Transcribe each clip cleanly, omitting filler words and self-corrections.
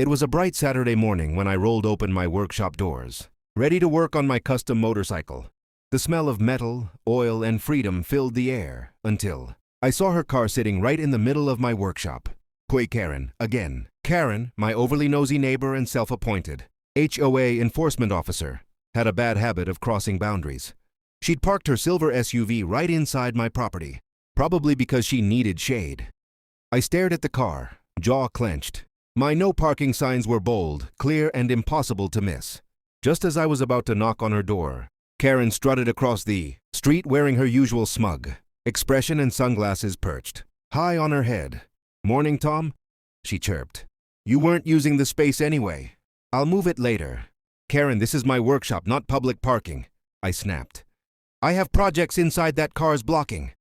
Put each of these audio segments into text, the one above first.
It was a bright Saturday morning when I rolled open my workshop doors, ready to work on my custom motorcycle. The smell of metal, oil, and freedom filled the air until I saw her car sitting right in the middle of my workshop. HOA Karen, again. Karen, my overly nosy neighbor and self-appointed HOA enforcement officer, had a bad habit of crossing boundaries. She'd parked her silver SUV right inside my property, probably because she needed shade. I stared at the car, jaw clenched. My no parking signs were bold, clear, and impossible to miss. Just as I was about to knock on her door, Karen strutted across the street wearing her usual smug expression and sunglasses perched high on her head. "Morning, Tom," she chirped. "You weren't using the space anyway. I'll move it later." "Karen, this is my workshop, not public parking," I snapped. "I have projects inside that car's blocking."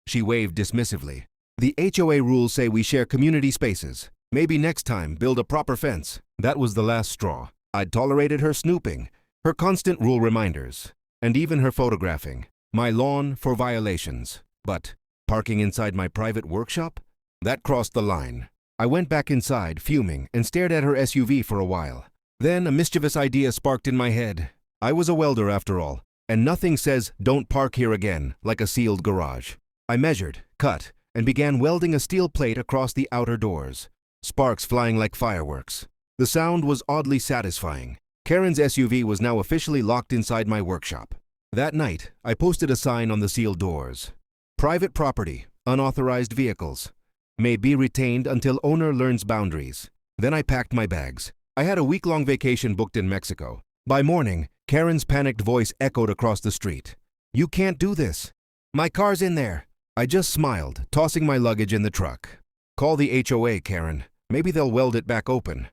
She waved dismissively. "The HOA rules say we share community spaces. Maybe next time, build a proper fence." That was the last straw. I'd tolerated her snooping, her constant rule reminders, and even her photographing my lawn for violations. But parking inside my private workshop? That crossed the line. I went back inside, fuming, and stared at her SUV for a while. Then a mischievous idea sparked in my head. I was a welder after all, and nothing says "don't park here again" like a sealed garage. I measured, cut, and began welding a steel plate across the outer doors, sparks flying like fireworks. The sound was oddly satisfying. Karen's SUV was now officially locked inside my workshop. That night, I posted a sign on the sealed doors. "Private property, unauthorized vehicles, may be retained until owner learns boundaries." Then I packed my bags. I had a week-long vacation booked in Mexico. By morning, Karen's panicked voice echoed across the street. "You can't do this. My car's in there." I just smiled, tossing my luggage in the truck. "Call the HOA, Karen. Maybe they'll weld it back open."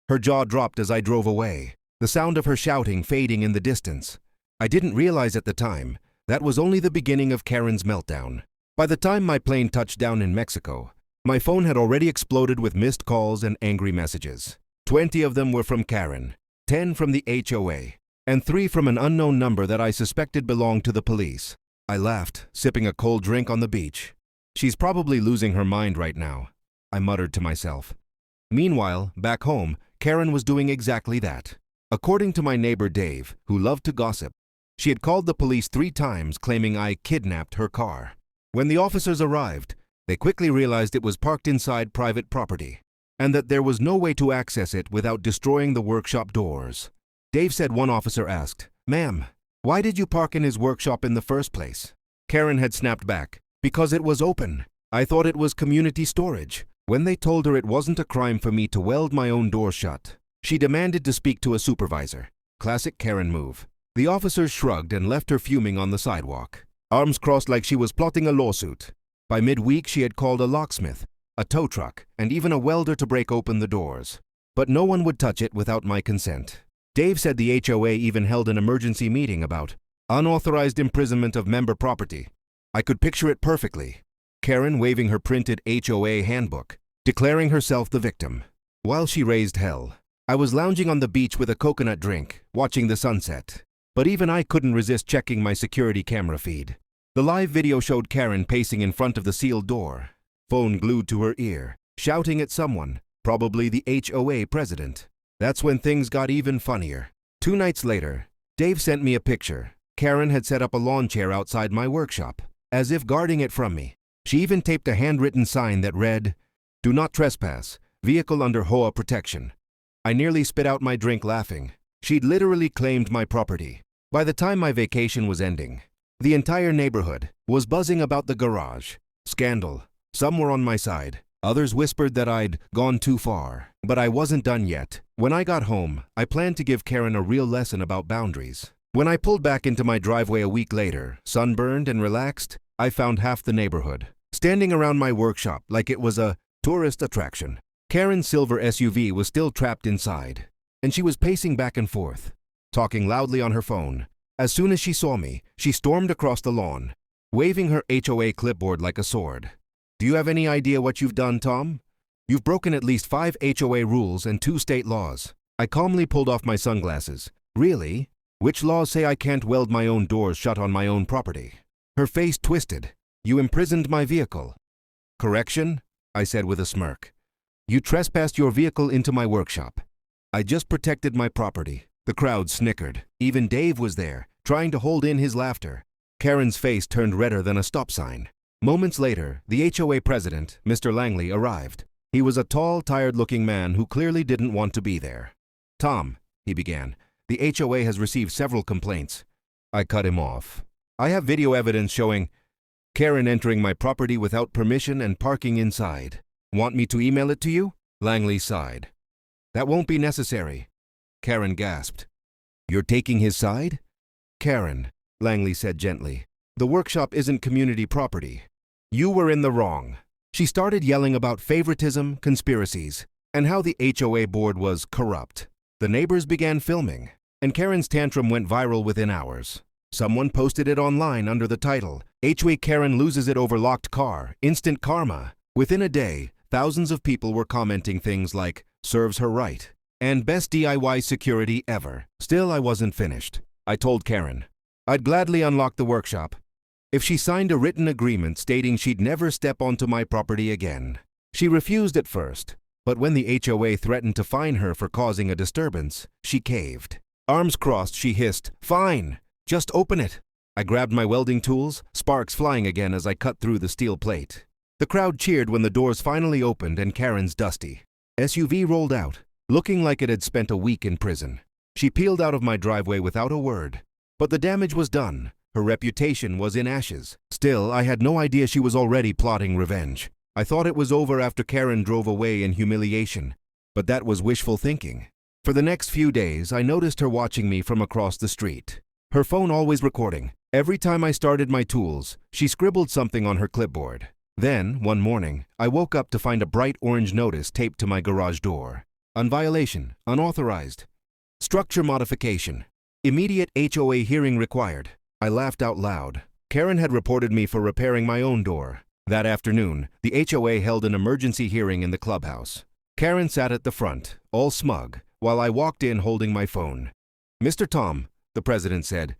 Her jaw dropped as I drove away, the sound of her shouting fading in the distance. I didn't realize at the time that was only the beginning of Karen's meltdown. By the time my plane touched down in Mexico, my phone had already exploded with missed calls and angry messages. 20 of them were from Karen, 10 from the HOA, and 3 from an unknown number that I suspected belonged to the police. I laughed, sipping a cold drink on the beach. "She's probably losing her mind right now," I muttered to myself. Meanwhile, back home, Karen was doing exactly that. According to my neighbor Dave, who loved to gossip, she had called the police 3 times claiming I kidnapped her car. When the officers arrived, they quickly realized it was parked inside private property, and that there was no way to access it without destroying the workshop doors. Dave said one officer asked, "Ma'am, why did you park in his workshop in the first place?" Karen had snapped back, "Because it was open. I thought it was community storage." When they told her it wasn't a crime for me to weld my own door shut, she demanded to speak to a supervisor. Classic Karen move. The officers shrugged and left her fuming on the sidewalk, arms crossed like she was plotting a lawsuit. By midweek, she had called a locksmith, a tow truck, and even a welder to break open the doors. But no one would touch it without my consent. Dave said the HOA even held an emergency meeting about unauthorized imprisonment of member property. I could picture it perfectly. Karen waving her printed HOA handbook, declaring herself the victim. While she raised hell, I was lounging on the beach with a coconut drink, watching the sunset. But even I couldn't resist checking my security camera feed. The live video showed Karen pacing in front of the sealed door, phone glued to her ear, shouting at someone, probably the HOA president. That's when things got even funnier. 2 nights later, Dave sent me a picture. Karen had set up a lawn chair outside my workshop, as if guarding it from me. She even taped a handwritten sign that read, "Do not trespass, vehicle under HOA protection." I nearly spit out my drink laughing. She'd literally claimed my property. By the time my vacation was ending, the entire neighborhood was buzzing about the garage. Scandal. Some were on my side. Others whispered that I'd gone too far. But I wasn't done yet. When I got home, I planned to give Karen a real lesson about boundaries. When I pulled back into my driveway a week later, sunburned and relaxed, I found half the neighborhood standing around my workshop like it was a tourist attraction. Karen's silver SUV was still trapped inside, and she was pacing back and forth, talking loudly on her phone. As soon as she saw me, she stormed across the lawn, waving her HOA clipboard like a sword. "Do you have any idea what you've done, Tom? You've broken at least 5 HOA rules and 2 state laws." I calmly pulled off my sunglasses. "Really? Which laws say I can't weld my own doors shut on my own property?" Her face twisted. "You imprisoned my vehicle." "Correction?" I said with a smirk. You trespassed your vehicle into my workshop. I just protected my property. The crowd snickered. Even Dave was there, trying to hold in his laughter. Karen's face turned redder than a stop sign. Moments later, the HOA president, Mr. Langley, arrived. He was a tall, tired-looking man who clearly didn't want to be there. "Tom," he began, "the HOA has received several complaints." I cut him off. "I have video evidence showing Karen entering my property without permission and parking inside. Want me to email it to you?" Langley sighed. "That won't be necessary." Karen gasped. "You're taking his side?" "Karen," Langley said gently, "the workshop isn't community property. You were in the wrong." She started yelling about favoritism, conspiracies, and how the HOA board was corrupt. The neighbors began filming, and Karen's tantrum went viral within hours. Someone posted it online under the title, "HOA Karen loses it over locked car, instant karma." Within a day, thousands of people were commenting things like, "Serves her right," and "Best DIY security ever." Still, I wasn't finished. I told Karen I'd gladly unlock the workshop if she signed a written agreement stating she'd never step onto my property again. She refused at first, but when the HOA threatened to fine her for causing a disturbance, she caved. Arms crossed, she hissed, "Fine, just open it." I grabbed my welding tools, sparks flying again as I cut through the steel plate. The crowd cheered when the doors finally opened and Karen's dusty SUV rolled out, looking like it had spent a week in prison. She peeled out of my driveway without a word. But the damage was done. Her reputation was in ashes. Still, I had no idea she was already plotting revenge. I thought it was over after Karen drove away in humiliation, but that was wishful thinking. For the next few days, I noticed her watching me from across the street. Her phone always recording. Every time I started my tools, she scribbled something on her clipboard. Then, one morning, I woke up to find a bright orange notice taped to my garage door. "On violation, unauthorized. Structure modification. Immediate HOA hearing required." I laughed out loud. Karen had reported me for repairing my own door. That afternoon, the HOA held an emergency hearing in the clubhouse. Karen sat at the front, all smug, while I walked in holding my phone. "Mr. Tom," the president said,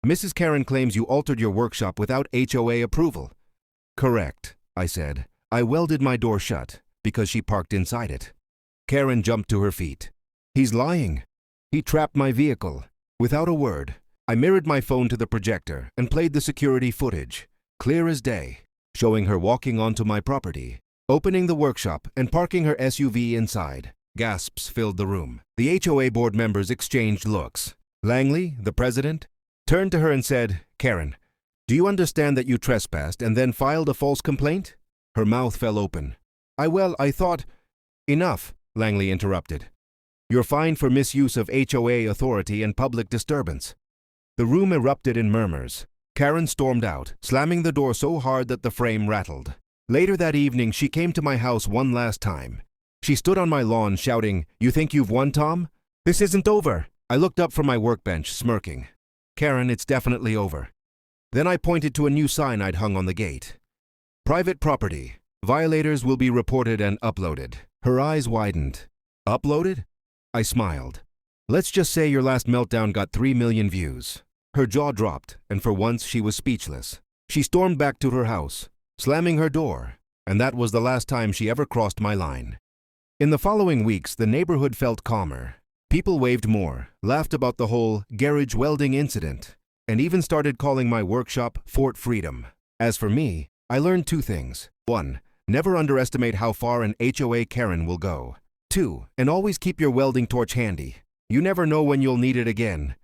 "Mrs. Karen claims you altered your workshop without HOA approval." "Correct," I said. "I welded my door shut because she parked inside it." Karen jumped to her feet. "He's lying. He trapped my vehicle." Without a word, I mirrored my phone to the projector and played the security footage, clear as day, showing her walking onto my property, opening the workshop and parking her SUV inside. Gasps filled the room. The HOA board members exchanged looks. Langley, the president, turned to her and said, "Karen, do you understand that you trespassed and then filed a false complaint?" Her mouth fell open. I thought—" "Enough," Langley interrupted. "You're fined for misuse of HOA authority and public disturbance." The room erupted in murmurs. Karen stormed out, slamming the door so hard that the frame rattled. Later that evening, she came to my house one last time. She stood on my lawn shouting, "You think you've won, Tom? This isn't over." I looked up from my workbench, smirking. "Karen, it's definitely over." Then I pointed to a new sign I'd hung on the gate. "Private property. Violators will be reported and uploaded." Her eyes widened. "Uploaded?" I smiled. "Let's just say your last meltdown got 3 million views." Her jaw dropped, and for once she was speechless. She stormed back to her house, slamming her door, and that was the last time she ever crossed my line. In the following weeks, the neighborhood felt calmer. People waved more, laughed about the whole garage welding incident, and even started calling my workshop Fort Freedom. As for me, I learned 2 things. 1. Never underestimate how far an HOA Karen will go. 2. And always keep your welding torch handy. You never know when you'll need it again.